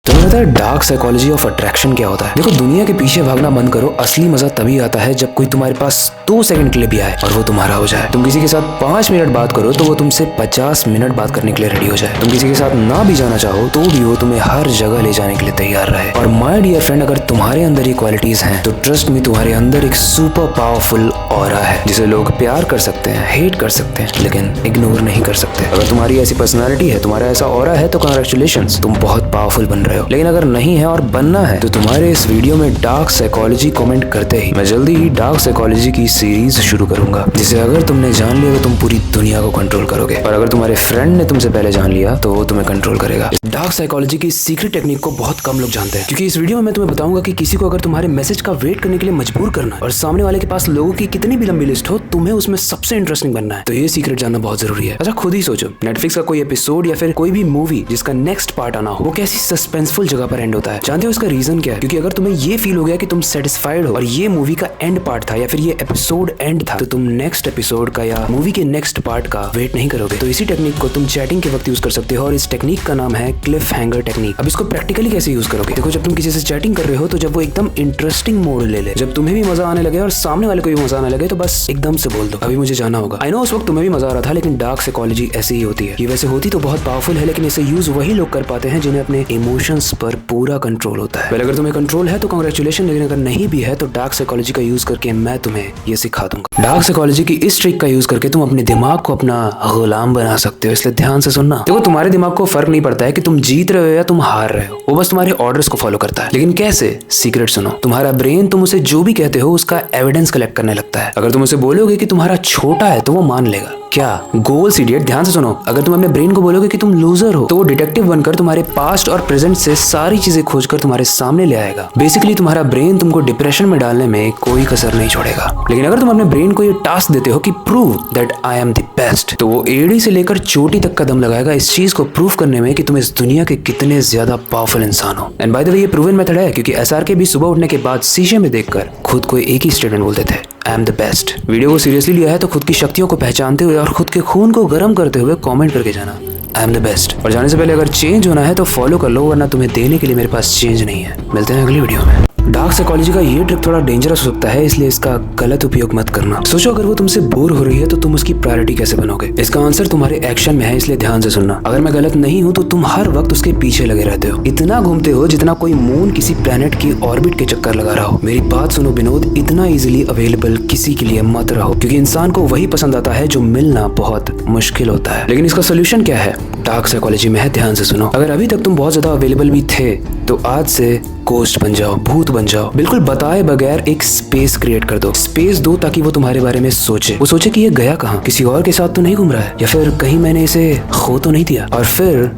तुम्हें पता है डार्क साइकोलॉजी ऑफ अट्रैक्शन क्या होता है? देखो, दुनिया के पीछे भागना बंद करो। असली मजा तभी आता है जब कोई तुम्हारे पास 2 सेकंड के लिए भी आए और वो तुम्हारा हो जाए। तुम किसी के साथ 5 मिनट बात करो तो वो तुमसे 50 मिनट बात करने के लिए रेडी हो जाए। तुम किसी के साथ ना भी जाना चाहो तो भी वो तुम्हें हर जगह ले जाने के लिए तैयार रहे। और माय डियर फ्रेंड, अगर तुम्हारे अंदर ये क्वालिटीज हैं तो ट्रस्ट मी, तुम्हारे अंदर एक सुपर पावरफुल ऑरा है जिसे लोग प्यार कर सकते हैं, हेट कर सकते हैं, लेकिन इग्नोर नहीं कर सकते। अगर तुम्हारी ऐसी पर्सनैलिटी है, तुम्हारा ऐसा ऑरा है तो कांग्रेचुलेशंस, तुम बहुत पावरफुल बन रहे हो। लेकिन अगर नहीं है और बनना है तो तुम्हारे इस वीडियो में डार्क साइकोलॉजी कमेंट करते ही मैं जल्दी ही डार्क साइकोलॉजी की सीरीज शुरू करूंगा, जिसे अगर तुमने जान लिया तो तुम पूरी दुनिया को कंट्रोल करोगे, और अगर तुम्हारे फ्रेंड ने तुमसे पहले जान लिया तो वो तुम्हें कंट्रोल करेगा। डार्क साइकोलॉजी की सीक्रेट टेक्निक को बहुत कम लोग जानते हैं, क्योंकि इस वीडियो में मैं तुम्हें बताऊंगा कि किसी को अगर तुम्हारे मैसेज का वेट करने के लिए मजबूर करना है और सामने वाले के पास लोगों की कितनी भी लंबी लिस्ट हो, तुम्हें उसमें सबसे इंटरेस्टिंग बनना है, तो ये सीक्रेट जानना बहुत जरूरी है। अच्छा, खुद ही सोचो, नेटफ्लिक्स का कोई एपिसोड या फिर कोई भी मूवी जिसका नेक्स्ट पार्ट आना हो, वो कैसी सस्पेंसफुल जगह पर एंड होता है। जानते हो इसका रीजन क्या है? क्योंकि अगर तुम्हें ये फील हो गया कि तुम सेटिस्फाइड हो और ये मूवी का एंड पार्ट था या फिर ये एपिसोड एंड था, तो तुम नेक्स्ट एपिसोड का या मूवी के नेक्स्ट पार्ट का वेट नहीं करोगे। तो इसी टेक्निक को तुम चैटिंग के वक्त यूज कर सकते हो, और इस टेक्निक का नाम है क्लिफ हैंगर टेक्निक। अब इसको प्रैक्टिकली कैसे यूज करोगे? देखो, जब तुम किसी से चैटिंग कर रहे हो तो जब वो एकदम इंटरेस्टिंग मोड ले ले, जब तुम्हें भी मजा आने लगे और सामने वाले को भी मजा आने लगे, तो बस एकदम से बोल दो अभी मुझे जाना होगा। आई नो उस वक्त तुम्हें भी मजा आ रहा था, लेकिन डार्क साइकोलॉजी ऐसी ही होती है। ये वैसे होती तो बहुत पावरफुल है, लेकिन इसे यूज वही लोग कर पाते हैं जिन्हें अपने इमोशंस पर पूरा कंट्रोल होता है। अगर तुम्हें कंट्रोल है तो कांग्रेचुलेशन, लेकिन अगर नहीं भी है तो डार्क साइकोलॉजी का यूज करके मैं तुम्हें ये सिखा दूंगा। डार्क साइकोलॉजी की इस ट्रिक का यूज करके तुम अपने दिमाग को अपना गुलाम बना सकते हो, इसलिए ध्यान से सुनना। देखो, तुम्हारे दिमाग को फर्क नहीं पड़ता है कि तुम जीत रहे हो या तुम हार रहे हो, वो बस तुम्हारे ऑर्डर्स को फॉलो करता है। लेकिन कैसे? सीक्रेट सुनो। तुम्हारा ब्रेन तुम उसे जो भी कहते हो उसका एविडेंस कलेक्ट करने लगता है। अगर तुम उसे बोलोगे कि तुम्हारा छोटा है तो वो मान लेगा। क्या? गोल्स इडियट, ध्यान से सुनो। अगर तुम अपने ब्रेन को बोलोगे कि तुम लूजर हो तो वो डिटेक्टिव बनकर तुम्हारे पास्ट और प्रेजेंट से सारी चीजें खोजकर तुम्हारे सामने ले आएगा। बेसिकली तुम्हारा ब्रेन तुमको डिप्रेशन में डालने में कोई कसर नहीं छोड़ेगा। लेकिन अगर तुम अपने ब्रेन को ये टास्क देते हो कि prove that I am the best, तो वो एड़ी से लेकर चोटी तक कदम लगाएगा इस चीज को प्रूव करने में कि तुम इस दुनिया के कितने ज्यादा पावरफुल इंसान हो। एंड बाय द वे, ये प्रूवन मेथड है, क्योंकि SRK भी सुबह उठने के बाद शीशे में देखकर खुद को एक ही स्टेटमेंट बोलते थे, I am the best. Video को सीरियसली लिया है तो खुद की शक्तियों को पहचानते हुए और खुद के खून को गर्म करते हुए कमेंट करके जाना, आई एम द बेस्ट। और जाने से पहले अगर चेंज होना है तो फॉलो कर लो, वरना तुम्हें देने के लिए मेरे पास चेंज नहीं है। मिलते हैं अगली वीडियो में। डार्क साइकोलॉजी का ये ट्रिक थोड़ा डेंजरस हो सकता है, इसलिए इसका गलत उपयोग मत करना। सोचो, अगर वो तुमसे बोर हो रही है तो तुम उसकी प्रायोरिटी कैसे बनोगे? इसका आंसर तुम्हारे एक्शन में है, इसलिए ध्यान से सुनना। अगर मैं गलत नहीं हूँ तो तुम हर वक्त उसके पीछे लगे रहते हो, इतना घूमते हो जितना कोई मून किसी प्लेनेट की ऑर्बिट के चक्कर लगा रहा हो। मेरी बात सुनो विनोद, इतना इजिली अवेलेबल किसी के लिए मत रहो, क्योंकि इंसान को वही पसंद आता है जो मिलना बहुत मुश्किल होता है। लेकिन इसका सोल्यूशन क्या है? डार्क साइकोलॉजी में है, ध्यान से सुनो। अगर अभी तक तुम बहुत ज्यादा अवेलेबल भी थे तो आज से गोस्ट बन जाओ, भूत बन जाओ। बिल्कुल बताए बगैर एक स्पेस क्रिएट कर दो। स्पेस दो ताकि वो तुम्हारे बारे में सोचे। वो सोचे कि ये गया कहाँ, किसी और के साथ तो नहीं घूम रहा है, या फिर कहीं मैंने इसे खो तो नहीं दिया। और फिर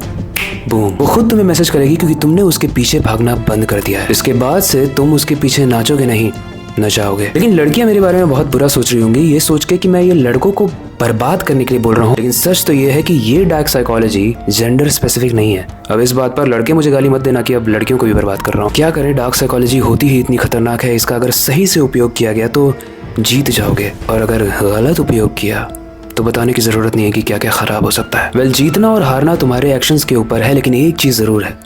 बूम, वो खुद तुम्हें मैसेज करेगी, क्योंकि तुमने उसके पीछे भागना बंद कर दिया है। इसके बाद से तुम उसके पीछे नाचोगे नहीं, नचाओगे। लेकिन लड़कियां मेरे बारे में बहुत बुरा सोच रही होंगी, ये सोच के कि मैं ये लड़कों को बर्बाद करने के लिए बोल रहा हूँ, लेकिन सच तो ये है कि ये डार्क साइकोलॉजी जेंडर स्पेसिफिक नहीं है। अब इस बात पर लड़के मुझे गाली मत देना कि अब लड़कियों को भी बर्बाद कर रहा हूँ। क्या करें, डार्क साइकोलॉजी होती ही इतनी खतरनाक है। इसका अगर सही से उपयोग किया गया तो जीत जाओगे, और अगर गलत उपयोग किया तो बताने की जरूरत नहीं है कि क्या क्या खराब हो सकता है। वेल, जीतना और हारना तुम्हारे एक्शंस के ऊपर है, लेकिन एक चीज जरूर है,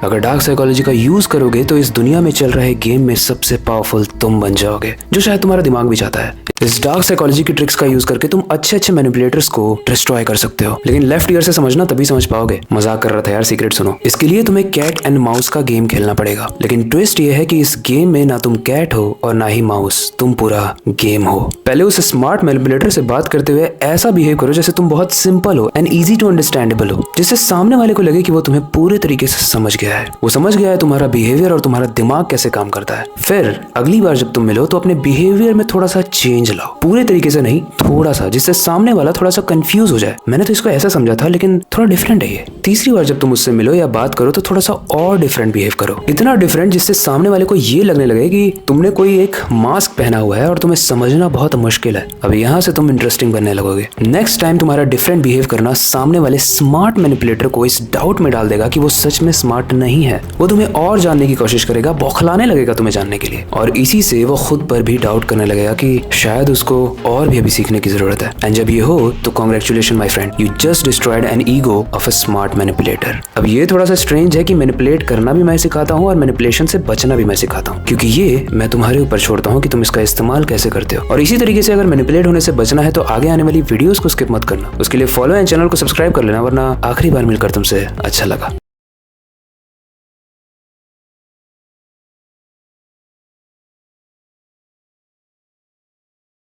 अगर डार्क साइकोलॉजी का यूज करोगे तो इस दुनिया में चल रहे गेम में सबसे पावरफुल तुम बन जाओगे, जो शायद तुम्हारा दिमाग भी चाहता है। इस डार्क साइकोलॉजी की ट्रिक्स का यूज करके तुम अच्छे अच्छे मैनिपुलेटर्स को डिस्ट्रॉय कर सकते हो, लेकिन लेफ्ट ईयर से समझना, तभी समझ पाओगे। मजाक कर रहा था यार, सीक्रेट सुनो। इसके लिए तुम्हें कैट एंड माउस का गेम खेलना पड़ेगा, लेकिन ट्विस्ट ये है कि इस गेम में ना तुम कैट हो और ना ही माउस, तुम पूरा गेम हो। पहले उस स्मार्ट मैनिपुलेटर से बात करते हुए ऐसा बिहेव करो जैसे तुम बहुत सिंपल हो एंड इजी टू अंडरस्टैंडेबल हो, जिससे सामने वाले को लगे कि वो तुम्हें पूरे तरीके से समझ गया है। वो समझ गया है तुम्हारा बिहेवियर और तुम्हारा दिमाग कैसे काम करता है। फिर अगली बार जब तुम मिलो तो अपने बिहेवियर में थोड़ा सा चेंज लाओ, पूरे तरीके से नहीं, थोड़ा सा, जिससे सामने वाला थोड़ा सा कंफ्यूज हो जाए। मैंने तो इसको ऐसा समझा था, लेकिन थोड़ा डिफरेंट है ये। तीसरी बार जब तुम उससे मिलो या बात करो तो थोड़ा सा और डिफरेंट बिहेव करो, इतना डिफरेंट जिससे सामने वाले को ये लगने लगे कि तुमने कोई एक मास्क पहना हुआ है और तुम्हें समझना बहुत मुश्किल है। अब यहाँ से तुम इंटरेस्टिंग बनने लगोगे। नेक्स्ट टाइम तुम्हारा डिफरेंट बिहेव करना सामने वाले स्मार्ट मैनिपुलेटर को इस डाउट में डाल देगा कि वो सच में स्मार्ट नहीं है, वो तुम्हें और जानने की कोशिश करेगा, बौखलाने लगेगा तुम्हें जानने के लिए, और इसी से वो खुद पर भी डाउट करने लगेगा कि शायद उसको और भी अभी सीखने की जरूरत है। एंड जब ये हो तो congratulation my friend, you just destroyed an ego of a smart manipulator. अब ये थोड़ा सा स्ट्रेंज है कि मैनिपुलेट करना भी मैं सिखाता हूँ और मैनिपुलेशन से बचना भी मैं सिखाता हूँ, क्योंकि ये मैं तुम्हारे ऊपर छोड़ता हूँ कि तुम इसका इस्तेमाल कैसे करते हो। और इसी तरीके से अगर मैनिपुलेट होने से बचना है तो आगे आने वाली वीडियोस को स्किप मत करना। उसके लिए फॉलो एंड चैनल को सब्सक्राइब कर लेना, वरना आखिरी बार मिलकर तुमसे अच्छा लगा।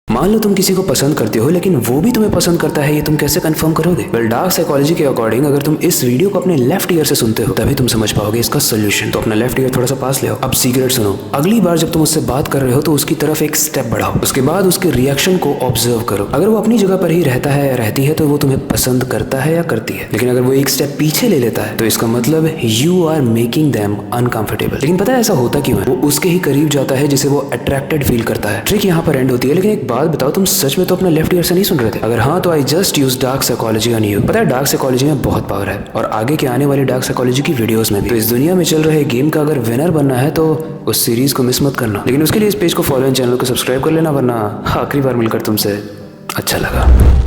मान लो तुम किसी को पसंद करते हो लेकिन वो भी तुम्हें पसंद करता है, ये तुम कैसे कंफर्म करोगे? वेल, डार्क साइकोलॉजी के अकॉर्डिंग अगर तुम इस वीडियो को अपने लेफ्ट ईयर से सुनते हो तभी तुम समझ पाओगे इसका सोल्यूशन। तो अपना लेफ्ट ईयर थोड़ा सा पास ले आओ। अब सीक्रेट सुनो, अगली बार जब तुम उससे बात कर रहे हो तो उसकी तरफ एक स्टेप बढ़ाओ, उसके बाद उसके रिएक्शन को ऑब्जर्व करो। अगर वो अपनी जगह पर ही रहता है या रहती है तो वो तुम्हें पसंद करता है या करती है, लेकिन अगर वो एक स्टेप पीछे ले लेता है तो इसका मतलब you are making them uncomfortable. लेकिन पता है ऐसा होता क्यों है? वो उसके ही करीब जाता है जिसे वो अट्रैक्टेड फील करता है। ट्रिक यहाँ पर एंड होती है। लेकिन एक बात बताओ, तुम सच में तो अपना लेफ्ट ईयर से नहीं सुन रहे थे? अगर हाँ तो I just use dark psychology on you. पता है डार्क साइकोलॉजी में बहुत पावर है, और आगे के आने वाली डार्क साइकोलॉजी की वीडियोस में भी। तो इस दुनिया में चल रहे गेम का अगर विनर बनना है तो उस सीरीज को मिस मत करना। लेकिन उसके लिए इस पेज को फॉलो एंड चैनल को सब्सक्राइब कर लेना, वरना आखिरी बार मिलकर तुमसे अच्छा लगा।